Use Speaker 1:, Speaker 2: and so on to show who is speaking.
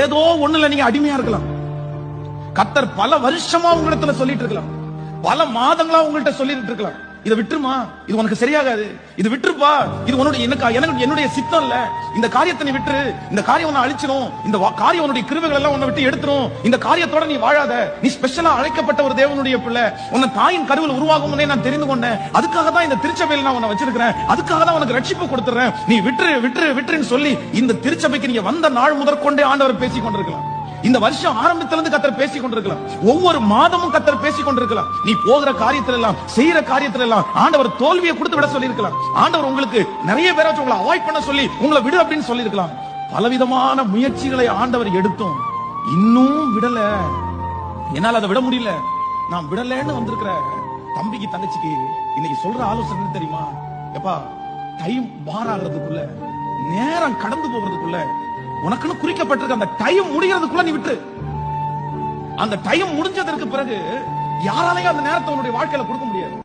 Speaker 1: ஏதோ ஒண்ணுல நீங்க அடிமையா இருக்கலாம். கர்த்தர் பல வருஷமா உங்களிடத்துல சொல்லிட்டு இருக்கலாம், பல மாதங்களா உங்கள்கிட்ட சொல்லிட்டு இருக்கலாம், இதை விட்டுருமா, இது உனக்கு சரியாகாது, இது விட்டுருப்பா, இது உன்னுடைய என்னுடைய சித்தம் இல்ல, இந்த காரியத்தை நீ விட்டுரு, இந்த காரியம் உன்னை அழிச்சிடும், இந்த காரியம் உன்னுடைய கிருபைகள் எல்லாம் உன்னை விட்டு எடுத்துரும், இந்த காரியத்தோட நீ வாழாத, நீ ஸ்பெஷலா அழைக்கப்பட்ட ஒரு தேவனுடைய பிள்ளை, உன்னை தாயின் கருவில் உருவாகும் முன்னே நான் தெரிந்து கொண்டேன், அதுக்காக தான் இந்த திருச்சபையில் நான் உன்னை வச்சிருக்கிறேன், அதுக்காக தான் உனக்கு ரட்சிப்பு கொடுத்துறேன், நீ விட்டுரு விட்டுரு விட்டுருன்னு சொல்லி இந்த திருச்சபைக்கு நீங்க வந்த நாள் முதற்கொண்டே ஆண்டவர் பேசிக் கொண்டிருக்கலாம். இந்த வருஷம் ஆரம்பத்திலிருந்து கர்த்தர் பேசிக் கொண்டிருக்கலாம், ஒவ்வொரு மாதமும் கர்த்தர் பேசிக் கொண்டிருக்கலாம். நீ போகிற காரியத்துல எல்லாம், செய்யற காரியத்துல எல்லாம் ஆண்டவர் தோல்வியை கொடுத்து விட சொல்லி இருக்கலாம். ஆண்டவர் உங்களுக்கு நிறைய பேரை உங்களை அவாய்ட் பண்ண சொல்லி உங்களை விடு அப்படின்னு சொல்லி இருக்கலாம். பலவிதமான முயற்சிகளை ஆண்டவர் எடுத்தும் இன்னும் விடல. என்னால அதை விட முடியல, நான் விடலன்னு வந்திருக்கிற தம்பிக்கு தங்கச்சிக்கு இன்னைக்கு சொல்ற ஆலோசனை தெரியுமா? எப்பா, டைம் பார் ஆகிறதுக்குள்ள, நேரம் கடந்து போகிறதுக்குள்ள, உனக்குன்னு குறிக்கப்பட்டிருக்க அந்த டைம் முடிகிறதுக்குள்ள நீ விட்டு, அந்த டைம் முடிஞ்சதற்கு பிறகு யாராலையும் அந்த நேரத்தை உன்னுடைய வாழ்க்கையில கொடுக்க முடியாது.